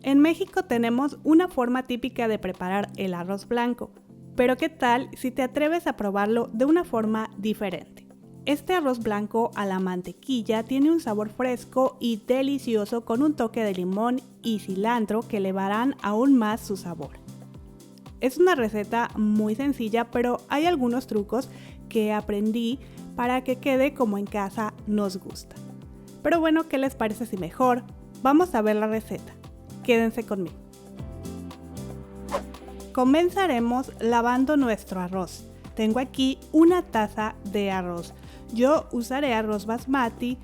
En México tenemos una forma típica de preparar el arroz blanco, pero ¿qué tal si te atreves a probarlo de una forma diferente? Este arroz blanco a la mantequilla tiene un sabor fresco y delicioso con un toque de limón y cilantro que elevarán aún más su sabor. Es una receta muy sencilla, pero hay algunos trucos que aprendí para que quede como en casa nos gusta. Pero bueno, ¿qué les parece si mejor vamos a ver la receta? Quédense conmigo. Comenzaremos lavando nuestro arroz. Tengo aquí una taza de arroz. Yo usaré arroz basmati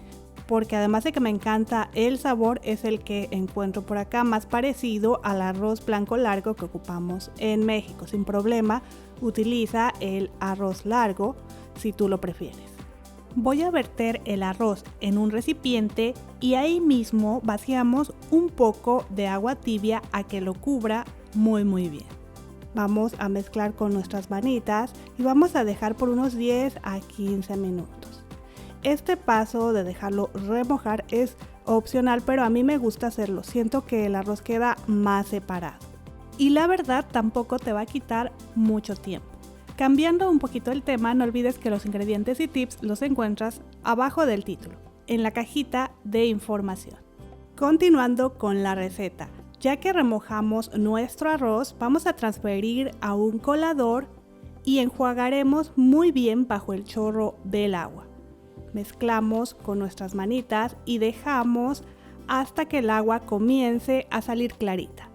porque además de que me encanta el sabor, es el que encuentro por acá más parecido al arroz blanco largo que ocupamos en México. Sin problema, utiliza el arroz largo si tú lo prefieres. Voy a verter el arroz en un recipiente y ahí mismo vaciamos un poco de agua tibia a que lo cubra muy bien. Vamos a mezclar con nuestras manitas y vamos a dejar por unos 10 a 15 minutos. Este paso de dejarlo remojar es opcional, pero a mí me gusta hacerlo. Siento que el arroz queda más separado. Y la verdad tampoco te va a quitar mucho tiempo. Cambiando un poquito el tema, no olvides que los ingredientes y tips los encuentras abajo del título, en la cajita de información. Continuando con la receta. Ya que remojamos nuestro arroz, vamos a transferir a un colador y enjuagaremos muy bien bajo el chorro del agua. Mezclamos con nuestras manitas y dejamos hasta que el agua comience a salir clarita.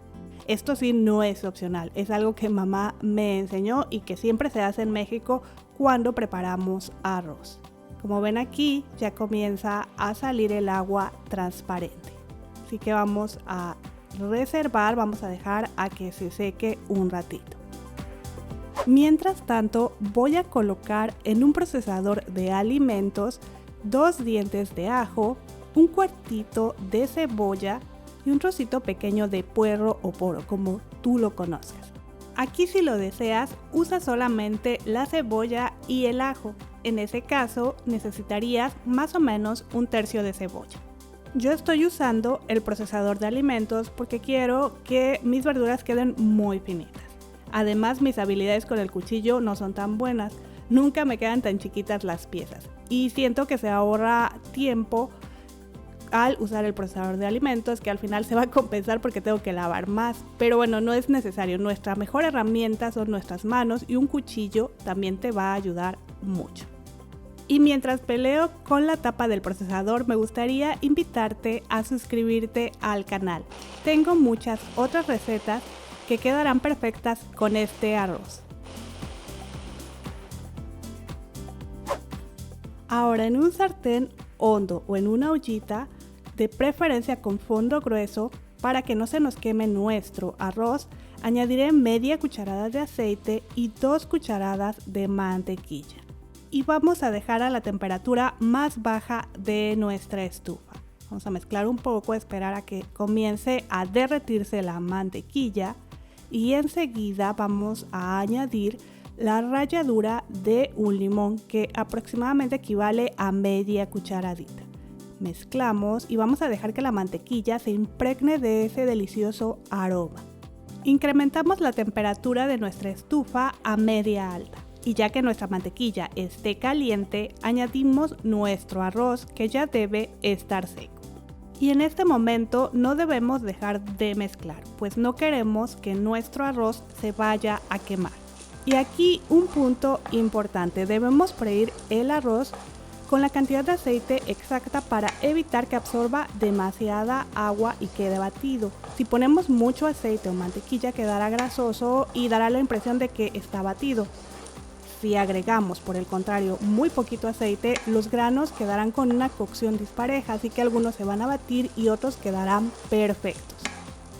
Esto sí no es opcional, es algo que mamá me enseñó y que siempre se hace en México cuando preparamos arroz. Como ven aquí, ya comienza a salir el agua transparente. Así que vamos a reservar, vamos a dejar a que se seque un ratito. Mientras tanto, voy a colocar en un procesador de alimentos 2 dientes de ajo, un cuartito de cebolla y un trocito pequeño de puerro o poro, como tú lo conozcas. Aquí, si lo deseas, usa solamente la cebolla y el ajo. En ese caso, necesitarías más o menos un tercio de cebolla. Yo estoy usando el procesador de alimentos porque quiero que mis verduras queden muy finitas. Además, mis habilidades con el cuchillo no son tan buenas. Nunca me quedan tan chiquitas las piezas. Y siento que se ahorra tiempo al usar el procesador de alimentos, que al final se va a compensar porque tengo que lavar más. Pero bueno, no es necesario. Nuestra mejor herramienta son nuestras manos y un cuchillo también te va a ayudar mucho. Y mientras peleo con la tapa del procesador, me gustaría invitarte a suscribirte al canal. Tengo muchas otras recetas que quedarán perfectas con este arroz. Ahora, en un sartén hondo o en una ollita, de preferencia con fondo grueso, para que no se nos queme nuestro arroz, añadiré media cucharada de aceite y 2 cucharadas de mantequilla. Y vamos a dejar a la temperatura más baja de nuestra estufa. Vamos a mezclar un poco, esperar a que comience a derretirse la mantequilla y enseguida vamos a añadir la ralladura de un limón que aproximadamente equivale a media cucharadita. Mezclamos y vamos a dejar que la mantequilla se impregne de ese delicioso aroma. Incrementamos la temperatura de nuestra estufa a media alta. Y ya que nuestra mantequilla esté caliente, añadimos nuestro arroz que ya debe estar seco. Y en este momento no debemos dejar de mezclar, pues no queremos que nuestro arroz se vaya a quemar. Y aquí un punto importante, debemos freír el arroz con la cantidad de aceite exacta para evitar que absorba demasiada agua y quede batido. Si ponemos mucho aceite o mantequilla quedará grasoso y dará la impresión de que está batido. Si agregamos, por el contrario, muy poquito aceite, los granos quedarán con una cocción dispareja, así que algunos se van a batir y otros quedarán perfectos.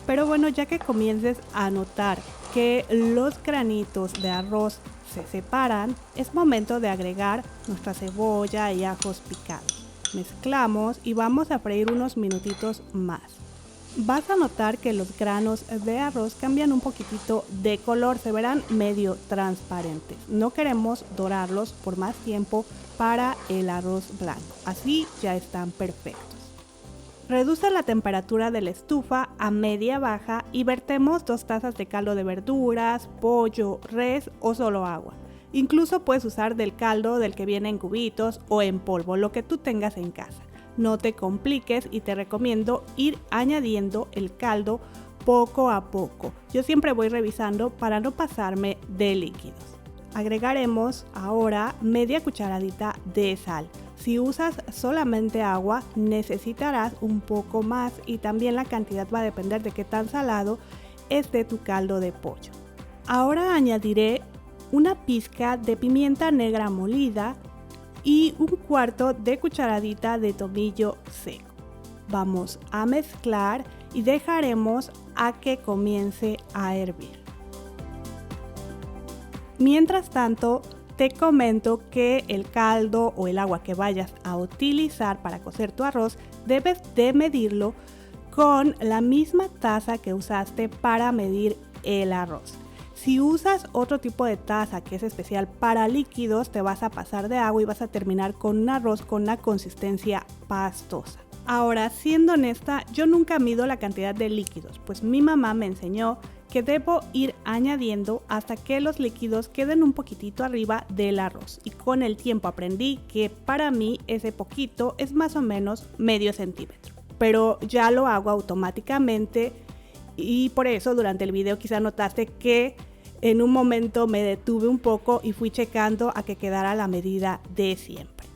Pero bueno, ya que comiences a notar que los granitos de arroz se separan, es momento de agregar nuestra cebolla y ajos picados. Mezclamos y vamos a freír unos minutitos más. Vas a notar que los granos de arroz cambian un poquitito de color, se verán medio transparentes. No queremos dorarlos por más tiempo para el arroz blanco, así ya están perfectos. Reduce la temperatura de la estufa a media-baja y vertemos 2 tazas de caldo de verduras, pollo, res o solo agua. Incluso puedes usar del caldo del que viene en cubitos o en polvo, lo que tú tengas en casa. No te compliques y te recomiendo ir añadiendo el caldo poco a poco. Yo siempre voy revisando para no pasarme de líquidos. Agregaremos ahora media cucharadita de sal. Si usas solamente agua, necesitarás un poco más y también la cantidad va a depender de qué tan salado esté tu caldo de pollo. Ahora añadiré una pizca de pimienta negra molida y un cuarto de cucharadita de tomillo seco. Vamos a mezclar y dejaremos a que comience a hervir. Mientras tanto, te comento que el caldo o el agua que vayas a utilizar para cocer tu arroz debes de medirlo con la misma taza que usaste para medir el arroz. Si usas otro tipo de taza que es especial para líquidos, te vas a pasar de agua y vas a terminar con un arroz con una consistencia pastosa. Ahora, siendo honesta, yo nunca mido la cantidad de líquidos, pues mi mamá me enseñó que debo ir añadiendo hasta que los líquidos queden un poquitito arriba del arroz. Y con el tiempo aprendí que para mí ese poquito es más o menos medio centímetro. Pero ya lo hago automáticamente y por eso durante el video quizá notaste que en un momento me detuve un poco y fui checando a que quedara la medida de siempre.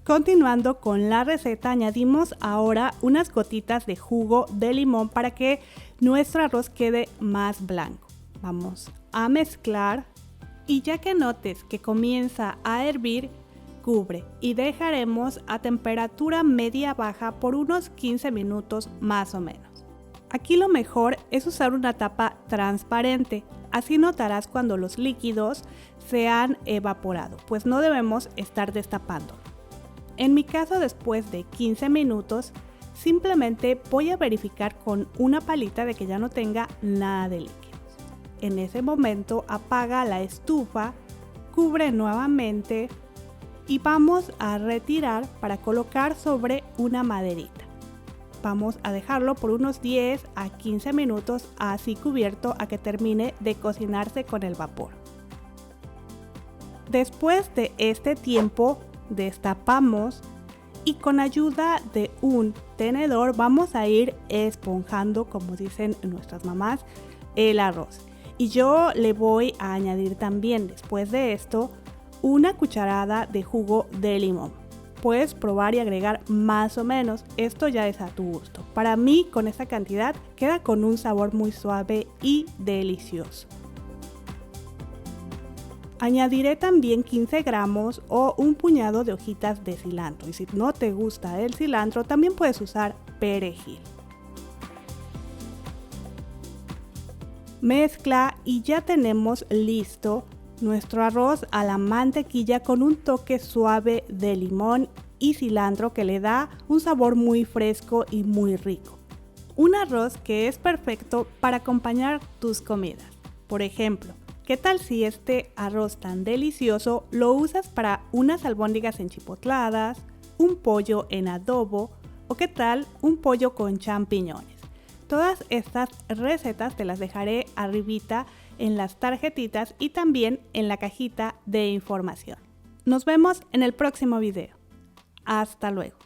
Continuando con la receta, añadimos ahora unas gotitas de jugo de limón para que nuestro arroz quede más blanco. Vamos a mezclar y ya que notes que comienza a hervir, cubre y dejaremos a temperatura media-baja por unos 15 minutos más o menos. Aquí lo mejor es usar una tapa transparente, así notarás cuando los líquidos se han evaporado, pues no debemos estar destapándolo. En mi caso, después de 15 minutos, simplemente voy a verificar con una palita de que ya no tenga nada de líquidos. En ese momento apaga la estufa, cubre nuevamente y vamos a retirar para colocar sobre una maderita. Vamos a dejarlo por unos 10 a 15 minutos así cubierto a que termine de cocinarse con el vapor. Después de este tiempo, destapamos y con ayuda de un tenedor vamos a ir esponjando, como dicen nuestras mamás, el arroz. Y yo le voy a añadir también después de esto una cucharada de jugo de limón. Puedes probar y agregar más o menos, esto ya es a tu gusto. Para mí con esta cantidad queda con un sabor muy suave y delicioso. Añadiré también 15 gramos o un puñado de hojitas de cilantro y si no te gusta el cilantro también puedes usar perejil. Mezcla y ya tenemos listo nuestro arroz a la mantequilla con un toque suave de limón y cilantro que le da un sabor muy fresco y muy rico. Un arroz que es perfecto para acompañar tus comidas. Por ejemplo, ¿qué tal si este arroz tan delicioso lo usas para unas albóndigas enchipotladas, un pollo en adobo o qué tal un pollo con champiñones? Todas estas recetas te las dejaré arribita en las tarjetitas y también en la cajita de información. Nos vemos en el próximo video. Hasta luego.